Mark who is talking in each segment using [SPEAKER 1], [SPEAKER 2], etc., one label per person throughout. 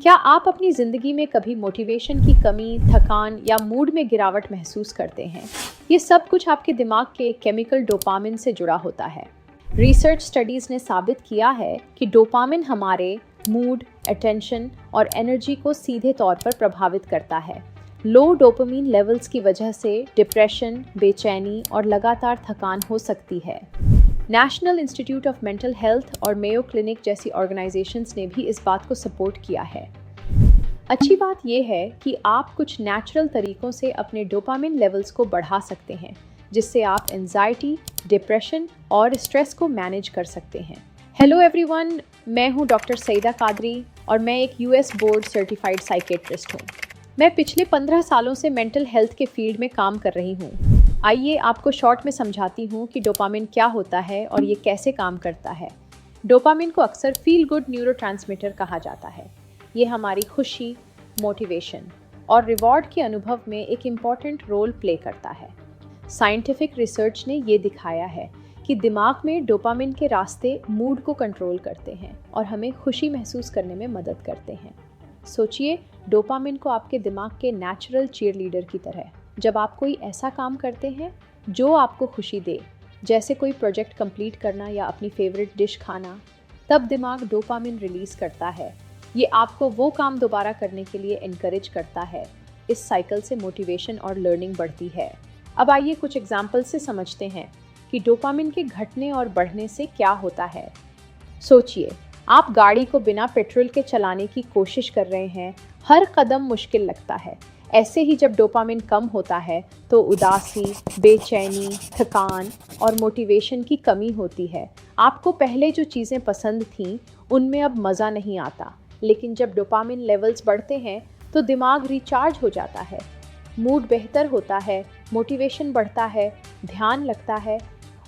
[SPEAKER 1] क्या आप अपनी ज़िंदगी में कभी मोटिवेशन की कमी, थकान या मूड में गिरावट महसूस करते हैं? ये सब कुछ आपके दिमाग के केमिकल डोपामिन से जुड़ा होता है। रिसर्च स्टडीज़ ने साबित किया है कि डोपामिन हमारे मूड, अटेंशन और एनर्जी को सीधे तौर पर प्रभावित करता है। लो डोपामिन लेवल्स की वजह से डिप्रेशन, बेचैनी और लगातार थकान हो सकती है। National institute of mental health और मेयो क्लिनिक जैसी ऑर्गेनाइजेशंस ने भी इस बात को सपोर्ट किया है। अच्छी बात यह है कि आप कुछ नेचुरल तरीकों से अपने डोपामिन लेवल्स को बढ़ा सकते हैं, जिससे आप एंजाइटी, डिप्रेशन और स्ट्रेस को मैनेज कर सकते हैं। हेलो एवरीवन, मैं हूं डॉक्टर सईदा कादरी और मैं एक यूएस बोर्ड सर्टिफाइड साइकेट्रिस्ट हूं। मैं पिछले 15 सालों से मेंटल हेल्थ के फील्ड में काम कर रही हूं। आइए आपको शॉर्ट में समझाती हूँ कि डोपामिन क्या होता है और ये कैसे काम करता है। डोपामिन को अक्सर फील गुड न्यूरोट्रांसमीटर कहा जाता है। ये हमारी खुशी, मोटिवेशन और रिवॉर्ड के अनुभव में एक इम्पॉर्टेंट रोल प्ले करता है। साइंटिफिक रिसर्च ने ये दिखाया है कि दिमाग में डोपामिन के रास्ते मूड को कंट्रोल करते हैं और हमें खुशी महसूस करने में मदद करते हैं। सोचिए डोपामिन को आपके दिमाग के नेचुरल चीयरलीडर की तरह। जब आप कोई ऐसा काम करते हैं जो आपको खुशी दे, जैसे कोई प्रोजेक्ट कंप्लीट करना या अपनी फेवरेट डिश खाना, तब दिमाग डोपामिन रिलीज करता है। ये आपको वो काम दोबारा करने के लिए एनकरेज करता है। इस साइकिल से मोटिवेशन और लर्निंग बढ़ती है। अब आइए कुछ एग्जाम्पल से समझते हैं कि डोपामिन के घटने और बढ़ने से क्या होता है। सोचिए, आप गाड़ी को बिना पेट्रोल के चलाने की कोशिश कर रहे हैं। हर कदम मुश्किल लगता है। ऐसे ही जब डोपामिन कम होता है तो उदासी, बेचैनी, थकान और मोटिवेशन की कमी होती है। आपको पहले जो चीज़ें पसंद थीं उनमें अब मज़ा नहीं आता, लेकिन जब डोपामिन लेवल्स बढ़ते हैं तो दिमाग रिचार्ज हो जाता है, मूड बेहतर होता है, मोटिवेशन बढ़ता है, ध्यान लगता है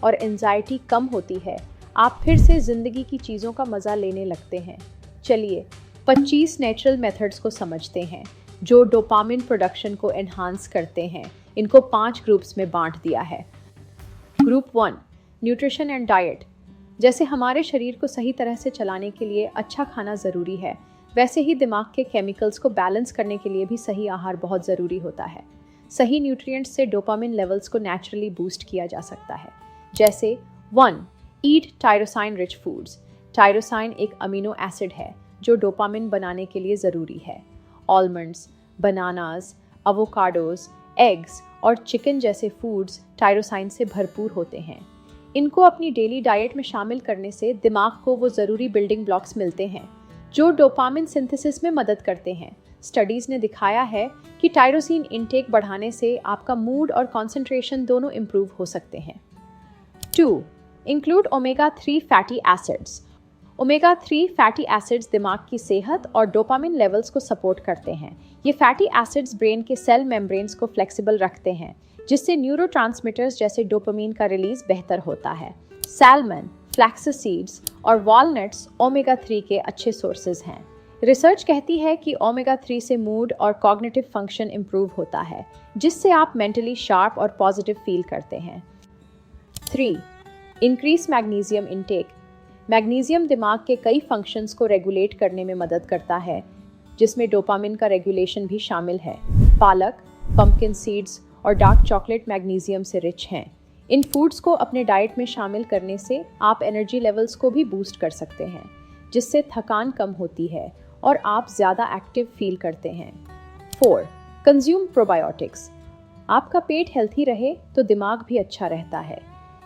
[SPEAKER 1] और एंजाइटी कम होती है। आप फिर से ज़िंदगी की चीज़ों का मज़ा लेने लगते हैं। चलिए 25 नेचुरल मेथड्स को समझते हैं जो डोपामिन प्रोडक्शन को एनहांस करते हैं। इनको 5 ग्रुप्स में बांट दिया है। Group 1, nutrition and diet. जैसे हमारे शरीर को सही तरह से चलाने के लिए अच्छा खाना ज़रूरी है, वैसे ही दिमाग के केमिकल्स को बैलेंस करने के लिए भी सही आहार बहुत ज़रूरी होता है। सही न्यूट्रिएंट्स से डोपामिन लेवल्स को नेचुरली बूस्ट किया जा सकता है। जैसे 1, ईट टायरोसाइन रिच फूड्स। टायरोसाइन एक अमीनो एसिड है जो डोपामिन बनाने के लिए ज़रूरी है। आलमंड्स, बनानास, एवोकाडोस, एग्स और चिकन जैसे फूड्स टायरोसाइन से भरपूर होते हैं। इनको अपनी डेली डाइट में शामिल करने से दिमाग को वो ज़रूरी बिल्डिंग ब्लॉक्स मिलते हैं जो डोपामिन सिंथेसिस में मदद करते हैं। स्टडीज़ ने दिखाया है कि टायरोसिन इंटेक बढ़ाने से आपका मूड और कंसंट्रेशन दोनों इम्प्रूव हो सकते हैं। 2, include omega 3 fatty acids. Omega 3 fatty acids दिमाग की सेहत और डोपामिन लेवल्स को सपोर्ट करते हैं। ये फैटी एसिड्स ब्रेन के सेल मेम्ब्रेन्स को फ्लेक्सिबल रखते हैं, जिससे न्यूरोट्रांसमीटर्स जैसे डोपामिन का रिलीज बेहतर होता है। सैल्मन, फ्लैक्स सीड्स और वॉलनट्स ओमेगा 3 के अच्छे सोर्सेज हैं। रिसर्च कहती है कि ओमेगा 3 से मूड और कॉग्निटिव फंक्शन इंप्रूव होता है, जिससे आप मेंटली शार्प और पॉजिटिव फील करते हैं। 3, इंक्रीज मैग्नीशियम इंटेक। मैग्नीशियम दिमाग के कई फंक्शंस को रेगुलेट करने में मदद करता है, जिसमें डोपामिन का रेगुलेशन भी शामिल है। पालक, पंपकिन सीड्स और डार्क चॉकलेट मैग्नीशियम से रिच हैं। इन फूड्स को अपने डाइट में शामिल करने से आप एनर्जी लेवल्स को भी बूस्ट कर सकते हैं, जिससे थकान कम होती है और आप ज़्यादा एक्टिव फील करते हैं। 4, कंज्यूम प्रोबायोटिक्स। आपका पेट हेल्थी रहे तो दिमाग भी अच्छा रहता है।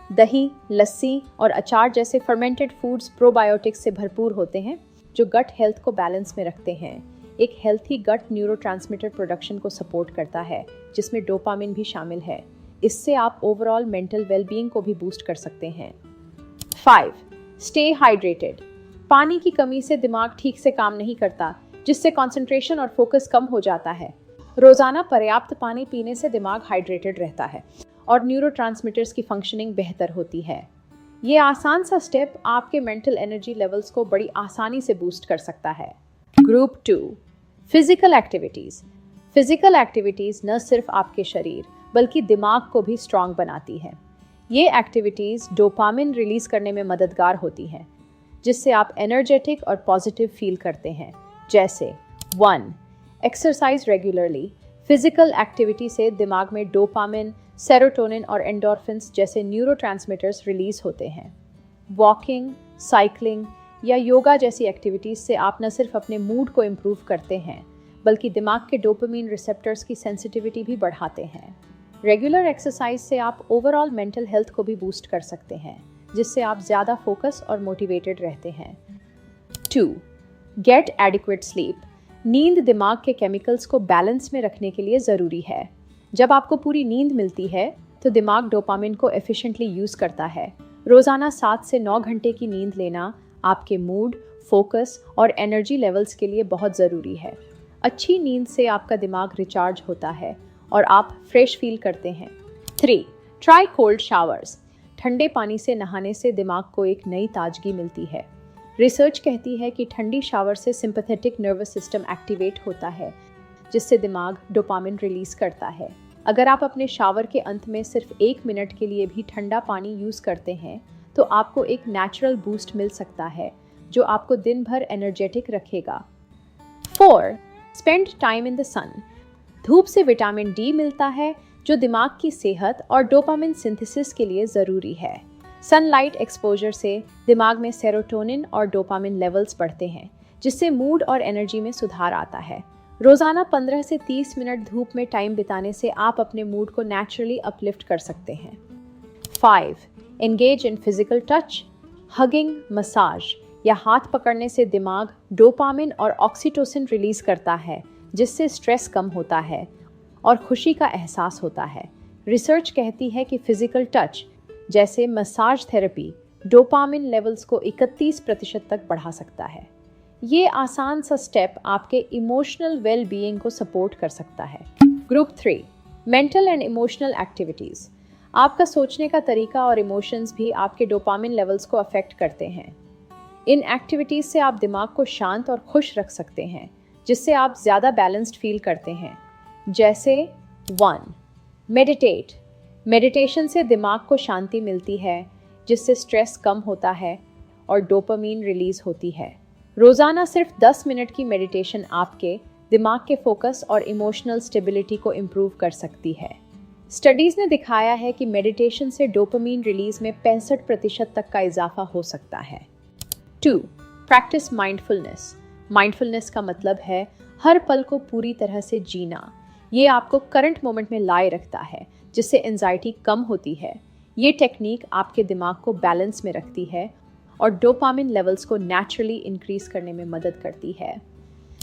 [SPEAKER 1] दही, लस्सी और अचार जैसे फर्मेंटेड फूड्स प्रोबायोटिक्स से भरपूर होते हैं, जो गट हेल्थ को बैलेंस में रखते हैं। एक हेल्थी गट न्यूरोट्रांसमीटर प्रोडक्शन को सपोर्ट करता है, जिसमें डोपामिन भी शामिल है। इससे आप ओवरऑल मेंटल वेलबीइंग को भी बूस्ट कर सकते हैं। 5, स्टे हाइड्रेटेड। पानी की कमी से दिमाग ठीक से काम नहीं करता, जिससे कंसंट्रेशन और फोकस कम हो जाता है। रोजाना पर्याप्त पानी पीने से दिमाग हाइड्रेटेड रहता है और न्यूरोट्रांसमीटर्स की फंक्शनिंग बेहतर होती है। ये आसान सा स्टेप आपके मेंटल एनर्जी लेवल्स को बड़ी आसानी से बूस्ट कर सकता है। Group 2, physical activities. Physical activities न सिर्फ आपके शरीर बल्कि दिमाग को भी स्ट्रांग बनाती है। ये एक्टिविटीज़ डोपामिन रिलीज़ करने में मददगार होती हैं, जिससे आप एनर्जेटिक और पॉजिटिव फील करते हैं। जैसे 1. Exercise regularly. फिजिकल एक्टिविटी से दिमाग में डोपामिन, सेरोटोनिन और एंडोर्फिन्स जैसे न्यूरोट्रांसमीटर्स रिलीज होते हैं। वॉकिंग, साइकिलिंग या योगा जैसी एक्टिविटीज़ से आप न सिर्फ अपने मूड को इम्प्रूव करते हैं, बल्कि दिमाग के डोपामिन रिसेप्टर्स की सेंसिटिविटी भी बढ़ाते हैं। रेगुलर एक्सरसाइज से आप ओवरऑल मेंटल हेल्थ को भी बूस्ट कर सकते हैं, जिससे आप ज़्यादा फोकस और मोटिवेटेड रहते हैं। 2. Get adequate sleep. नींद दिमाग के केमिकल्स को बैलेंस में रखने के लिए ज़रूरी है। जब आपको पूरी नींद मिलती है तो दिमाग डोपामिन को एफिशिएंटली यूज़ करता है। रोज़ाना 7 से 9 घंटे की नींद लेना आपके मूड, फोकस और एनर्जी लेवल्स के लिए बहुत ज़रूरी है। अच्छी नींद से आपका दिमाग रिचार्ज होता है और आप फ्रेश फील करते हैं। 3. Try cold showers. ठंडे पानी से नहाने से दिमाग को एक नई ताजगी मिलती है। रिसर्च कहती है कि ठंडी शावर से सिंपैथेटिक नर्वस सिस्टम एक्टिवेट होता है, जिससे दिमाग डोपामिन रिलीज करता है। अगर आप अपने शावर के अंत में सिर्फ 1 मिनट के लिए भी ठंडा पानी यूज़ करते हैं तो आपको एक नेचुरल बूस्ट मिल सकता है, जो आपको दिन भर एनर्जेटिक रखेगा। 4. स्पेंड टाइम इन द सन। धूप से विटामिन डी मिलता है, जो दिमाग की सेहत और डोपामिन सिंथेसिस के लिए ज़रूरी है। सनलाइट एक्सपोजर से दिमाग में सेरोटोनिन और डोपामिन लेवल्स बढ़ते हैं, जिससे मूड और एनर्जी में सुधार आता है। रोज़ाना 15 से 30 मिनट धूप में टाइम बिताने से आप अपने मूड को नेचुरली अपलिफ्ट कर सकते हैं। 5. Engage in physical touch. Hugging, massage या हाथ पकड़ने से दिमाग डोपामिन और ऑक्सीटोसिन रिलीज करता है, जिससे स्ट्रेस कम होता है और खुशी का एहसास होता है। रिसर्च कहती है कि फिजिकल टच जैसे मसाज थेरेपी डोपामिन लेवल्स को 31% तक बढ़ा सकता है। ये आसान सा स्टेप आपके इमोशनल वेल बीइंग को सपोर्ट कर सकता है। Group 3. Mental and emotional activities. आपका सोचने का तरीका और इमोशंस भी आपके डोपामिन लेवल्स को अफेक्ट करते हैं। इन एक्टिविटीज़ से आप दिमाग को शांत और खुश रख सकते हैं, जिससे आप ज़्यादा बैलेंस्ड फील करते हैं। जैसे 1. मेडिटेट। मेडिटेशन से दिमाग को शांति मिलती है, जिससे स्ट्रेस कम होता है और डोपामिन रिलीज होती है। रोज़ाना सिर्फ 10 मिनट की मेडिटेशन आपके दिमाग के फोकस और इमोशनल स्टेबिलिटी को इम्प्रूव कर सकती है। स्टडीज़ ने दिखाया है कि मेडिटेशन से डोपामिन रिलीज में 65% तक का इजाफा हो सकता है। 2. Practice mindfulness. माइंडफुलनेस का मतलब है हर पल को पूरी तरह से जीना। ये आपको करंट मोमेंट में लाए रखता है, जिससे एंजाइटी कम होती है। ये टेक्निक आपके दिमाग को बैलेंस में रखती है और डोपामिन लेवल्स को नेचुरली इंक्रीज करने में मदद करती है।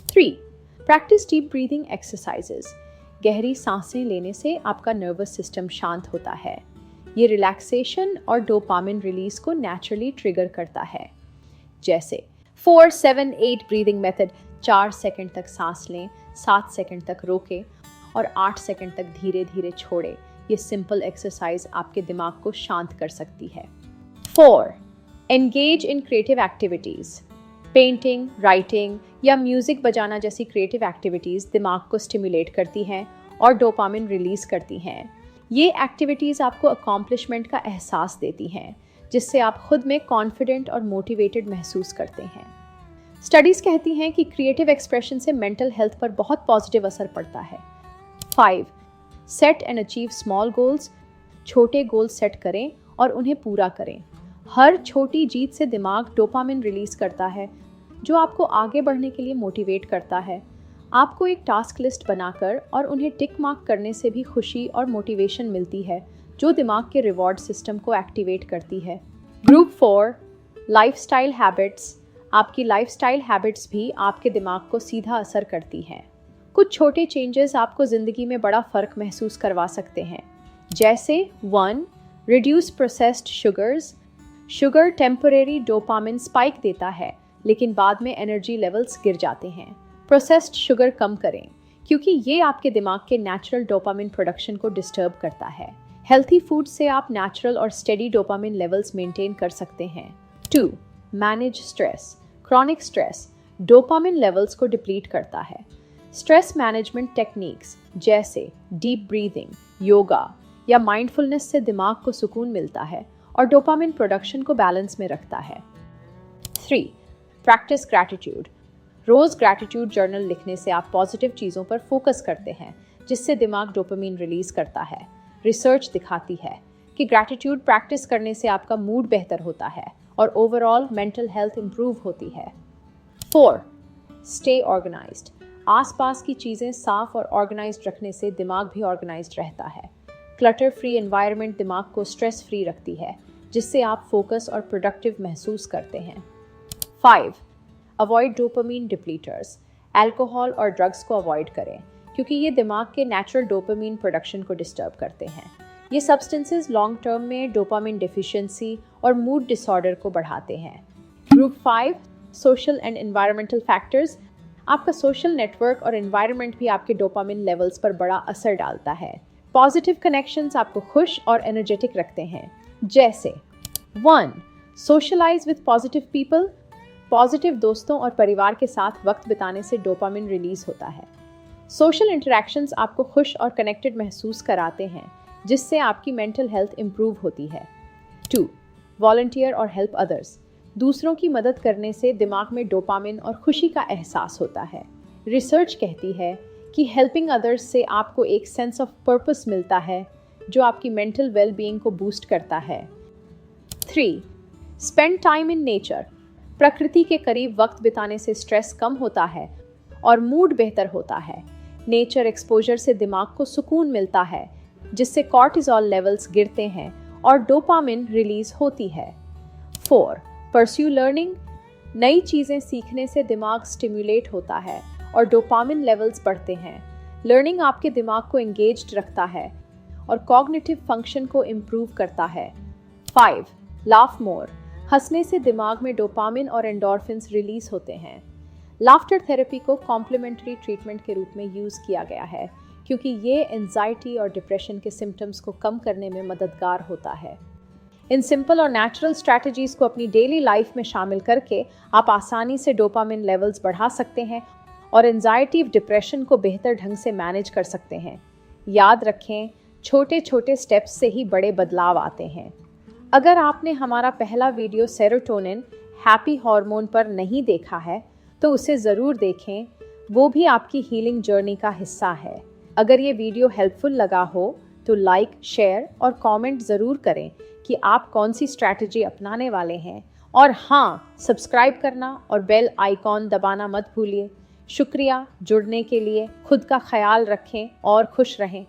[SPEAKER 1] 3. Practice deep breathing exercises. गहरी सांसें लेने से आपका नर्वस सिस्टम शांत होता है। ये रिलैक्सेशन और डोपामिन रिलीज को नेचुरली ट्रिगर करता है। जैसे 4-7-8 ब्रीदिंग मेथड। 4 सेकंड तक सांस लें, 7 सेकंड तक रोकें और 8 सेकंड तक धीरे धीरे छोड़ें। ये सिंपल एक्सरसाइज आपके दिमाग को शांत कर सकती है। 4. Engage in creative activities. Painting, writing या म्यूज़िक बजाना जैसी क्रिएटिव एक्टिविटीज़ दिमाग को स्टिमुलेट करती हैं और डोपामिन रिलीज़ करती हैं। ये एक्टिविटीज़ आपको अकॉम्प्लिशमेंट का एहसास देती हैं, जिससे आप खुद में कॉन्फिडेंट और मोटिवेटेड महसूस करते हैं। स्टडीज़ कहती हैं कि क्रिएटिव एक्सप्रेशन से मेंटल हेल्थ पर बहुत पॉजिटिव असर पड़ता है। 5. Set and achieve small goals. छोटे गोल सेट करें और उन्हें पूरा करें। हर छोटी जीत से दिमाग डोपामिन रिलीज करता है, जो आपको आगे बढ़ने के लिए मोटिवेट करता है। आपको एक टास्क लिस्ट बनाकर और उन्हें टिक मार्क करने से भी खुशी और मोटिवेशन मिलती है, जो दिमाग के रिवॉर्ड सिस्टम को एक्टिवेट करती है। ग्रुप 4. Lifestyle habits. आपकी लाइफस्टाइल हैबिट्स भी आपके दिमाग को सीधा असर करती हैं। कुछ छोटे चेंजेस आपको ज़िंदगी में बड़ा फ़र्क महसूस करवा सकते हैं। जैसे 1. Reduce processed sugars. Sugar temporary dopamine spike देता है, लेकिन बाद में एनर्जी लेवल्स गिर जाते हैं। प्रोसेस्ड शुगर कम करें, क्योंकि ये आपके दिमाग के नेचुरल डोपामिन प्रोडक्शन को डिस्टर्ब करता है। हेल्थी फूड से आप नेचुरल और स्टेडी डोपामिन लेवल्स मेंटेन कर सकते हैं। 2. Manage stress. Chronic stress dopamine levels को डिप्लीट करता है। स्ट्रेस मैनेजमेंट टेक्निक्स जैसे डीप ब्रीदिंग, योगा या माइंडफुलनेस से दिमाग को सुकून मिलता है और डोपामिन प्रोडक्शन को बैलेंस में रखता है। 3. Practice gratitude. रोज़ ग्रैटिट्यूड जर्नल लिखने से आप पॉजिटिव चीज़ों पर फोकस करते हैं, जिससे दिमाग डोपामिन रिलीज करता है। रिसर्च दिखाती है कि ग्रैटिट्यूड प्रैक्टिस करने से आपका मूड बेहतर होता है और ओवरऑल मेंटल हेल्थ इंप्रूव होती है। 4. Stay organised. आसपास की चीज़ें साफ और ऑर्गेनाइज्ड रखने से दिमाग भी ऑर्गेनाइज्ड रहता है। क्लटर फ्री एनवायरनमेंट दिमाग को स्ट्रेस फ्री रखती है, जिससे आप फोकस और प्रोडक्टिव महसूस करते हैं। 5. Avoid dopamine depleters. अल्कोहल और ड्रग्स को अवॉइड करें, क्योंकि ये दिमाग के नेचुरल डोपामीन प्रोडक्शन को डिस्टर्ब करते हैं। ये सब्सटेंसेस लॉन्ग टर्म में डोपामीन डिफिशियंसी और मूड डिसऑर्डर को बढ़ाते हैं। Group 5. Social and environmental factors. आपका सोशल नेटवर्क और एनवायरनमेंट भी आपके डोपामिन लेवल्स पर बड़ा असर डालता है। पॉजिटिव कनेक्शंस आपको खुश और एनर्जेटिक रखते हैं, जैसे 1. Socialise with positive people. Positive दोस्तों और परिवार के साथ वक्त बिताने से डोपामिन रिलीज होता है। सोशल इंटरैक्शंस आपको खुश और कनेक्टेड महसूस कराते हैं, जिससे आपकी मेंटल हेल्थ इंप्रूव होती है। 2. वॉलंटियर और हेल्प अदर्स। दूसरों की मदद करने से दिमाग में डोपामिन और खुशी का एहसास होता है। रिसर्च कहती है कि हेल्पिंग अदर्स से आपको एक सेंस ऑफ पर्पस मिलता है, जो आपकी मेंटल वेलबीइंग को बूस्ट करता है। 3. Spend time in nature. प्रकृति के करीब वक्त बिताने से स्ट्रेस कम होता है और मूड बेहतर होता है। नेचर एक्सपोजर से दिमाग को सुकून मिलता है, जिससे कॉर्टिसोल लेवल्स गिरते हैं और डोपामिन रिलीज होती है। 4. Pursue learning. नई चीज़ें सीखने से दिमाग स्टिम्युलेट होता है और डोपामिन लेवल्स बढ़ते हैं। लर्निंग आपके दिमाग को एंगेज्ड रखता है और कॉग्निटिव फंक्शन को इम्प्रूव करता है। 5. लाफ मोर। हंसने से दिमाग में डोपामिन और एंडोर्फिन्स रिलीज होते हैं। लाफ्टर थेरेपी को कॉम्प्लीमेंट्री ट्रीटमेंट के रूप में यूज़ किया गया है, क्योंकि ये एंजाइटी और डिप्रेशन के सिम्टम्स को कम करने में मददगार होता है। इन सिंपल और नेचुरल स्ट्रैटेजीज़ को अपनी डेली लाइफ में शामिल करके आप आसानी से डोपामिन लेवल्स बढ़ा सकते हैं और एंजाइटी डिप्रेशन को बेहतर ढंग से मैनेज कर सकते हैं। याद रखें, छोटे छोटे स्टेप्स से ही बड़े बदलाव आते हैं। अगर आपने हमारा पहला वीडियो सेरोटोनिन हैप्पी हार्मोन पर नहीं देखा है, तो उसे ज़रूर देखें। वो भी आपकी हीलिंग जर्नी का हिस्सा है। अगर ये वीडियो हेल्पफुल लगा हो तो लाइक, शेयर और कमेंट ज़रूर करें कि आप कौन सी स्ट्रैटेजी अपनाने वाले हैं। और हाँ, सब्सक्राइब करना और बेल आइकॉन दबाना मत भूलिए। शुक्रिया जुड़ने के लिए। खुद का ख्याल रखें और खुश रहें।